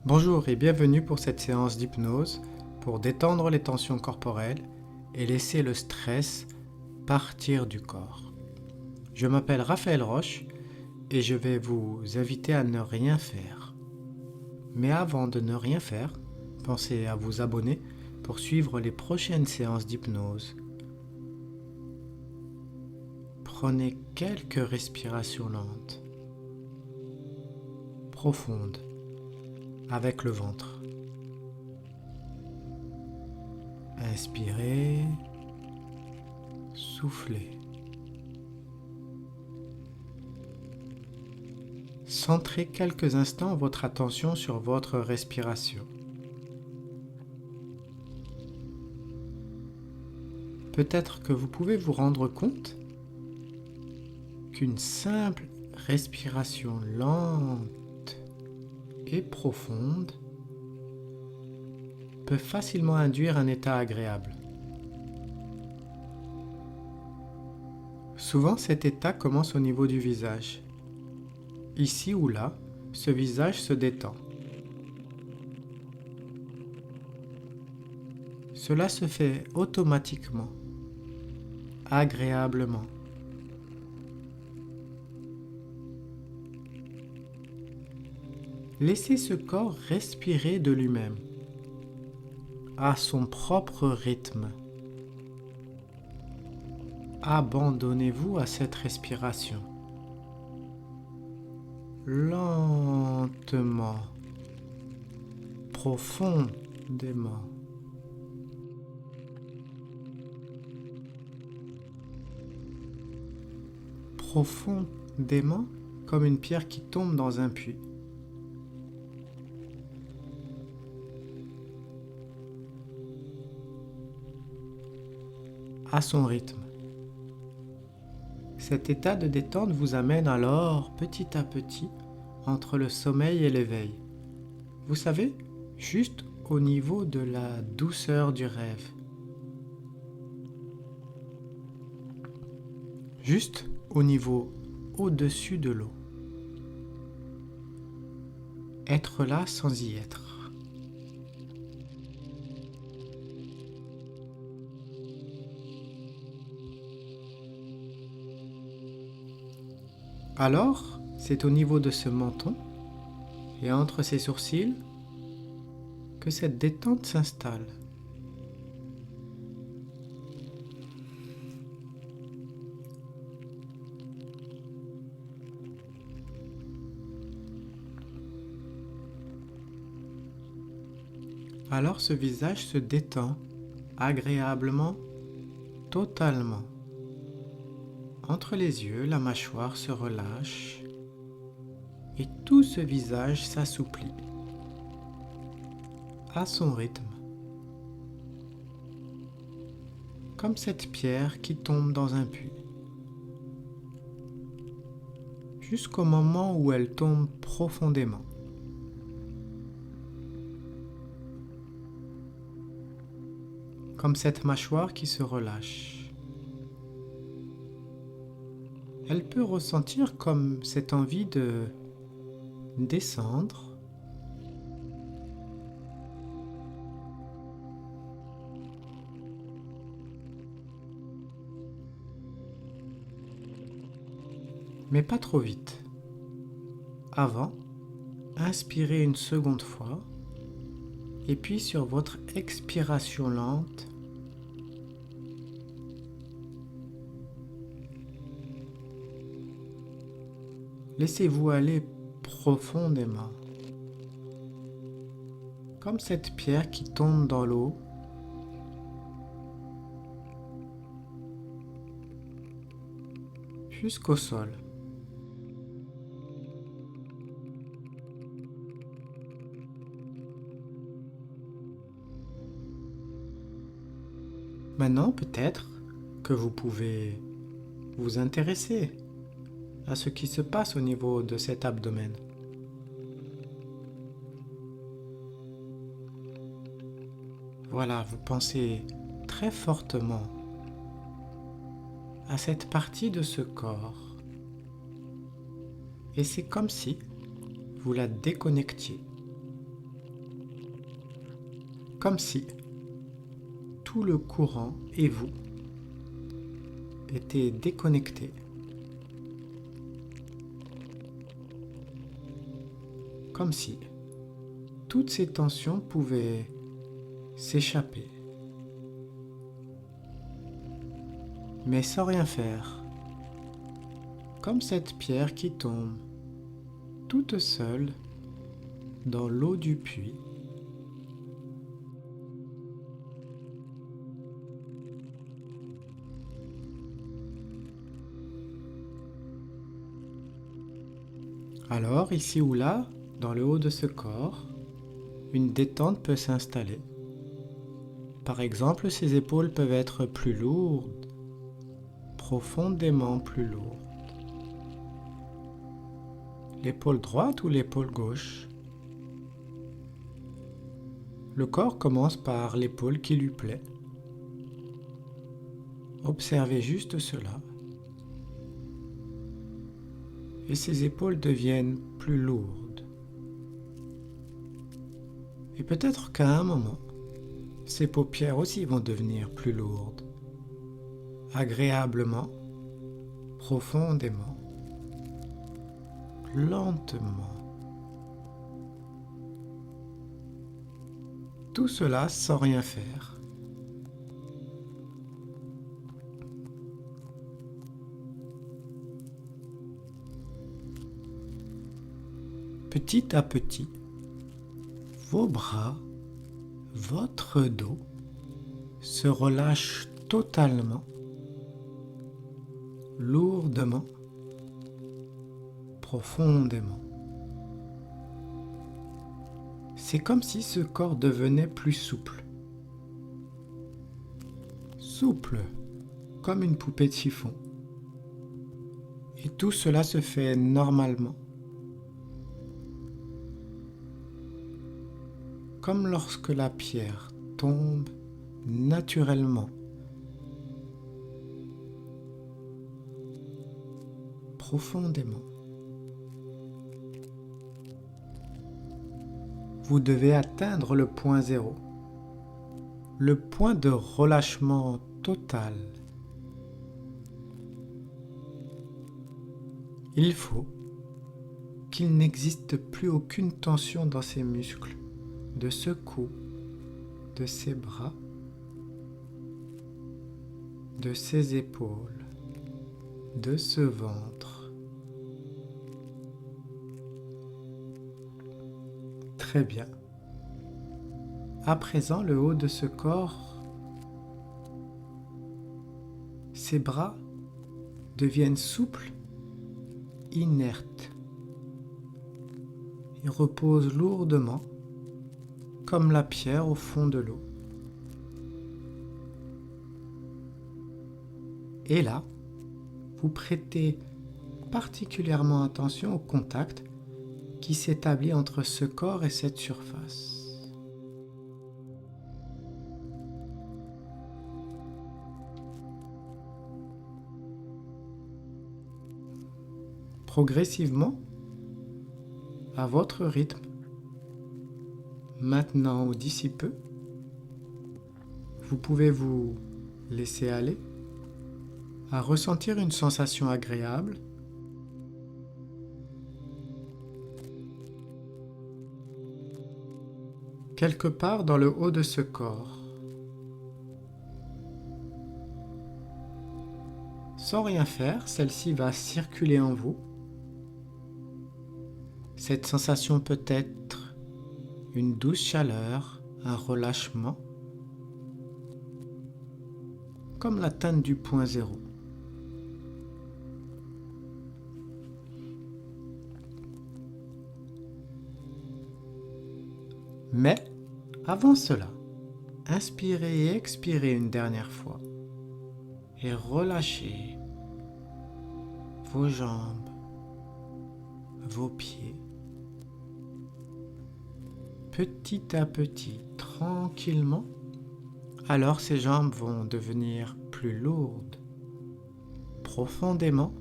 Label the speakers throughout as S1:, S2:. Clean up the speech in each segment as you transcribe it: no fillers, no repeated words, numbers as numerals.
S1: Bonjour et bienvenue pour cette séance d'hypnose pour détendre les tensions corporelles et laisser le stress partir du corps. Je m'appelle Raphaël Roche et je vais vous inviter à ne rien faire. Mais avant de ne rien faire, pensez à vous abonner pour suivre les prochaines séances d'hypnose. Prenez quelques respirations lentes, profondes, avec le ventre. Inspirez, soufflez. Centrez quelques instants votre attention sur votre respiration. Peut-être que vous pouvez vous rendre compte qu'une simple respiration lente et profonde peut facilement induire un état agréable. Souvent, cet état commence au niveau du visage. Ici ou là, ce visage se détend. Cela se fait automatiquement, agréablement. Laissez ce corps respirer de lui-même, à son propre rythme. Abandonnez-vous à cette respiration. Lentement, profondément. Profondément, comme une pierre qui tombe dans un puits. À son rythme. Cet état de détente vous amène alors petit à petit entre le sommeil et l'éveil. Vous savez, juste au niveau de la douceur du rêve. Juste au niveau au-dessus de l'eau. Être là sans y être. Alors, c'est au niveau de ce menton et entre ses sourcils que cette détente s'installe. Alors ce visage se détend agréablement, totalement. Entre les yeux, la mâchoire se relâche et tout ce visage s'assouplit à son rythme, comme cette pierre qui tombe dans un puits, jusqu'au moment où elle tombe profondément. Comme cette mâchoire qui se relâche. Elle peut ressentir comme cette envie de descendre, mais pas trop vite. Avant, inspirez une seconde fois, et puis sur votre expiration lente, laissez-vous aller profondément, comme cette pierre qui tombe dans l'eau, jusqu'au sol. Maintenant, peut-être que vous pouvez vous intéresser à ce qui se passe au niveau de cet abdomen. Voilà, vous pensez très fortement à cette partie de ce corps. Et c'est comme si vous la déconnectiez. comme si tout le courant et vous étaient déconnectés. Comme si toutes ces tensions pouvaient s'échapper. Mais sans rien faire. Comme cette pierre qui tombe toute seule dans l'eau du puits. Alors, ici ou là, dans le haut de ce corps, une détente peut s'installer. Par exemple, ses épaules peuvent être plus lourdes, profondément plus lourdes. L'épaule droite ou l'épaule gauche. Le corps commence par l'épaule qui lui plaît. Observez juste cela. Et ses épaules deviennent plus lourdes. Et peut-être qu'à un moment, ses paupières aussi vont devenir plus lourdes. Agréablement, profondément, lentement. Tout cela sans rien faire. Petit à petit, vos bras, votre dos se relâchent totalement, lourdement, profondément. C'est comme si ce corps devenait plus souple. Souple, comme une poupée de chiffon. Et tout cela se fait normalement. Comme lorsque la pierre tombe naturellement, profondément. Vous devez atteindre le point zéro, le point de relâchement total. Il faut qu'il n'existe plus aucune tension dans ces muscles, de ce cou, de ses bras, de ses épaules, de ce ventre. Très bien. À présent, le haut de ce corps, ses bras deviennent souples, inertes. Ils reposent lourdement, comme la pierre au fond de l'eau. Et là, vous prêtez particulièrement attention au contact qui s'établit entre ce corps et cette surface. Progressivement, à votre rythme, maintenant ou d'ici peu, vous pouvez vous laisser aller à ressentir une sensation agréable quelque part dans le haut de ce corps. Sans rien faire, celle-ci va circuler en vous. Cette sensation peut être une douce chaleur, un relâchement, comme l'atteinte du point zéro. Mais, avant cela, inspirez et expirez une dernière fois et relâchez vos jambes, vos pieds. Petit à petit, tranquillement, alors ces jambes vont devenir plus lourdes, profondément,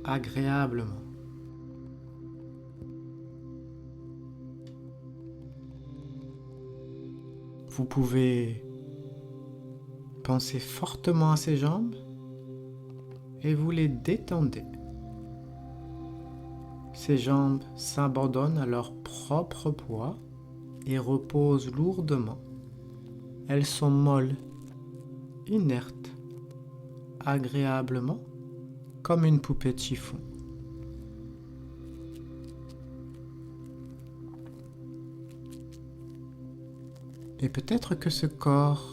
S1: agréablement. Vous pouvez penser fortement à ces jambes et vous les détendez. Ces jambes s'abandonnent à leur propre poids et reposent lourdement. Elles sont molles, inertes, agréablement, comme une poupée de chiffon. Et peut-être que ce corps,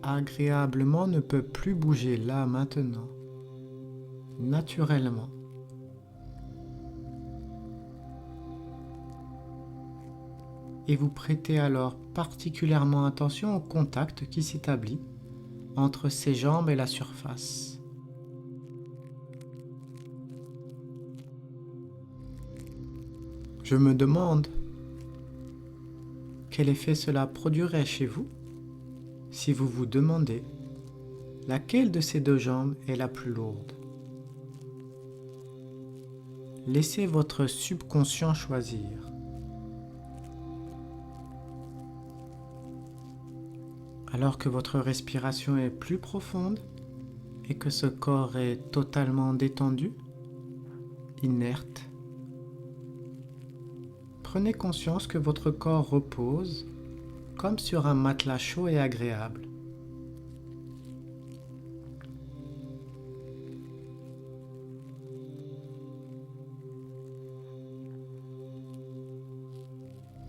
S1: agréablement, ne peut plus bouger là, maintenant, naturellement. Et vous prêtez alors particulièrement attention au contact qui s'établit entre ces jambes et la surface. Je me demande quel effet cela produirait chez vous si vous vous demandez laquelle de ces deux jambes est la plus lourde. Laissez votre subconscient choisir. Alors que votre respiration est plus profonde et que ce corps est totalement détendu, inerte, prenez conscience que votre corps repose comme sur un matelas chaud et agréable.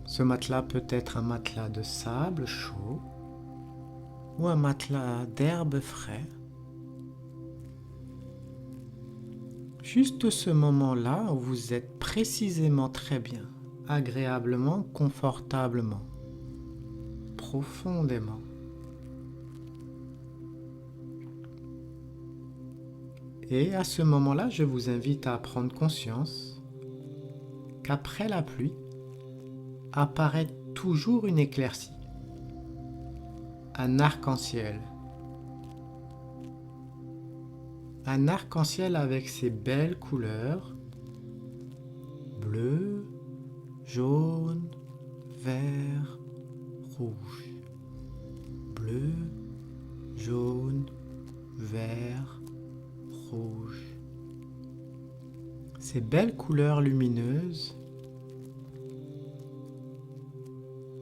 S1: Ce matelas peut être un matelas de sable chaud ou un matelas d'herbe frais. Juste ce moment-là où vous êtes précisément très bien, agréablement, confortablement, profondément. Et à ce moment-là, je vous invite à prendre conscience qu'après la pluie apparaît toujours une éclaircie, un arc-en-ciel. Un arc-en-ciel avec ses belles couleurs, bleu, jaune, vert, rouge. Bleu, jaune, vert, rouge. Ces belles couleurs lumineuses,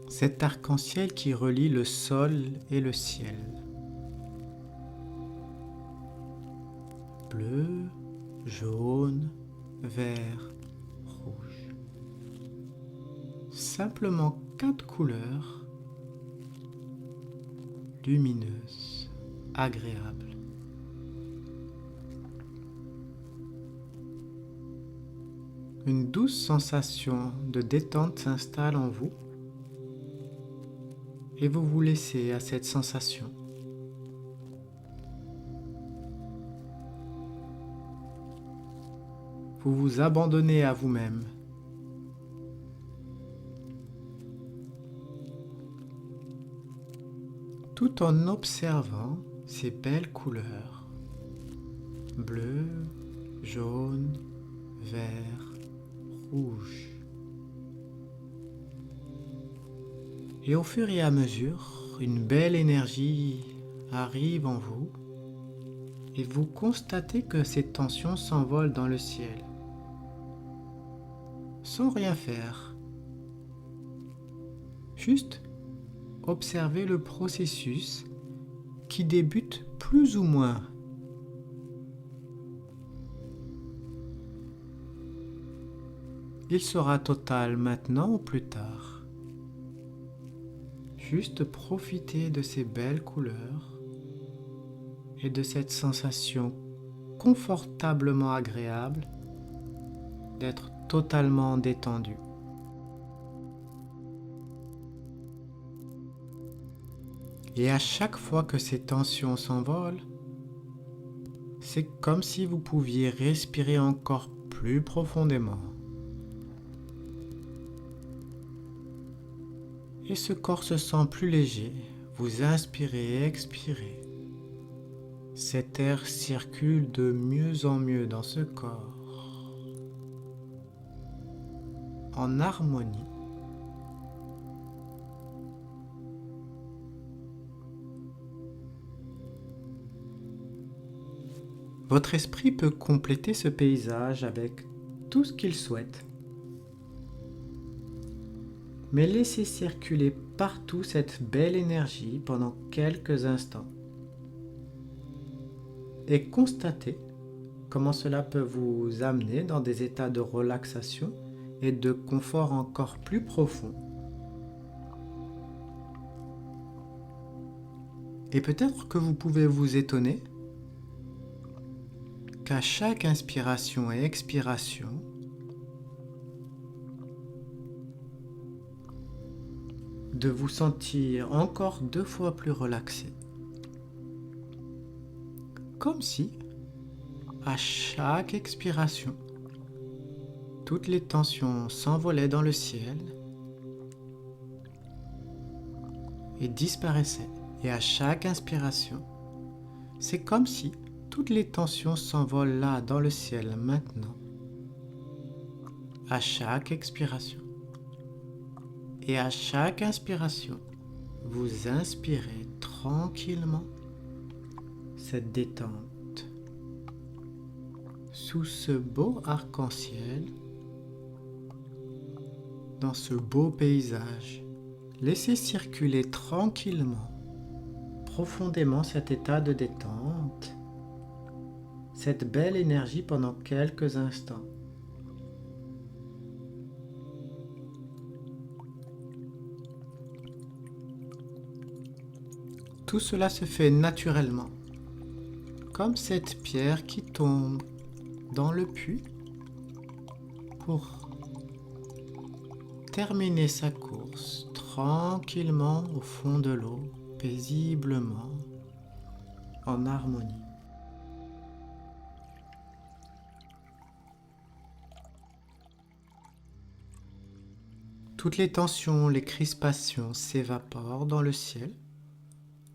S1: cet arc-en-ciel qui relie le sol et le ciel. Bleu, jaune, vert, rouge. Simplement 4 couleurs lumineuses, agréables. Une douce sensation de détente s'installe en vous et vous vous laissez à cette sensation. Vous vous abandonnez à vous-même. Tout en observant ces belles couleurs, bleu, jaune, vert, rouge. Et au fur et à mesure, une belle énergie arrive en vous et vous constatez que ces tensions s'envolent dans le ciel, sans rien faire. Juste observez le processus qui débute plus ou moins. Il sera total maintenant ou plus tard. Juste profitez de ces belles couleurs et de cette sensation confortablement agréable d'être totalement détendu. Et à chaque fois que ces tensions s'envolent, c'est comme si vous pouviez respirer encore plus profondément. Et ce corps se sent plus léger. Vous inspirez et expirez. Cet air circule de mieux en mieux dans ce corps, en harmonie. Votre esprit peut compléter ce paysage avec tout ce qu'il souhaite. Mais laissez circuler partout cette belle énergie pendant quelques instants. Et constatez comment cela peut vous amener dans des états de relaxation et de confort encore plus profond. Et peut-être que vous pouvez vous étonner qu'à chaque inspiration et expiration, de vous sentir encore 2 fois plus relaxé. Comme si, à chaque expiration, toutes les tensions s'envolaient dans le ciel et disparaissaient. Et à chaque inspiration, c'est comme si toutes les tensions s'envolent là dans le ciel maintenant. À chaque expiration. Et à chaque inspiration, vous inspirez tranquillement cette détente. Sous ce beau arc-en-ciel, dans ce beau paysage, laissez circuler tranquillement, profondément cet état de détente, cette belle énergie pendant quelques instants. Tout cela se fait naturellement, comme cette pierre qui tombe dans le puits pour terminer sa course tranquillement au fond de l'eau, paisiblement, en harmonie. Toutes les tensions, les crispations s'évaporent dans le ciel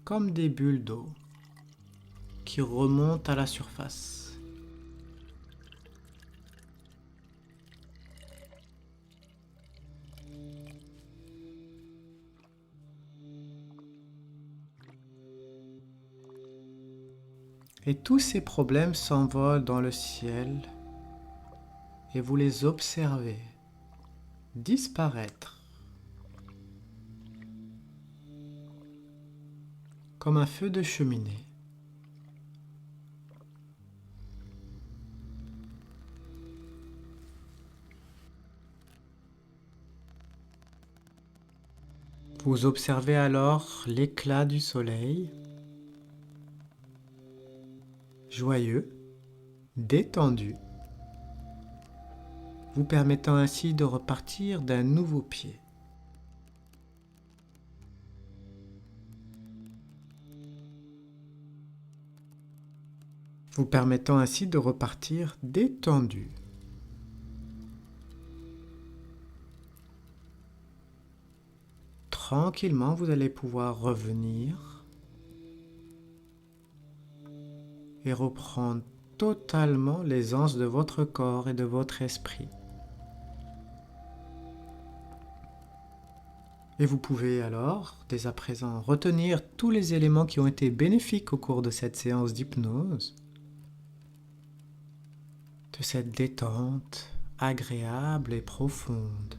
S1: comme des bulles d'eau qui remontent à la surface. Et tous ces problèmes s'envolent dans le ciel et vous les observez disparaître comme un feu de cheminée. Vous observez alors l'éclat du soleil, joyeux, détendu, vous permettant ainsi de repartir d'un nouveau pied. Vous permettant ainsi de repartir détendu. Tranquillement, vous allez pouvoir revenir et reprendre totalement l'aisance de votre corps et de votre esprit. Et vous pouvez alors, dès à présent, retenir tous les éléments qui ont été bénéfiques au cours de cette séance d'hypnose, de cette détente agréable et profonde.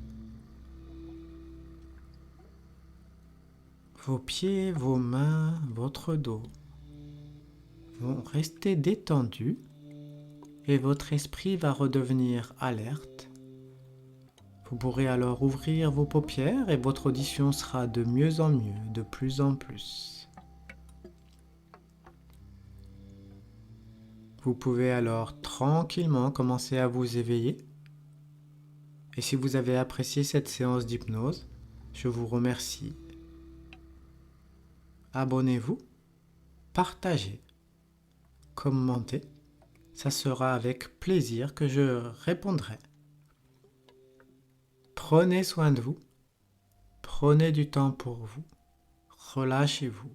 S1: Vos pieds, vos mains, votre dos vont rester détendus et votre esprit va redevenir alerte. Vous pourrez alors ouvrir vos paupières et votre audition sera de mieux en mieux, de plus en plus. Vous pouvez alors tranquillement commencer à vous éveiller. Et si vous avez apprécié cette séance d'hypnose, je vous remercie. Abonnez-vous, partagez, commentez. Ça sera avec plaisir que je répondrai. Prenez soin de vous, prenez du temps pour vous, relâchez-vous.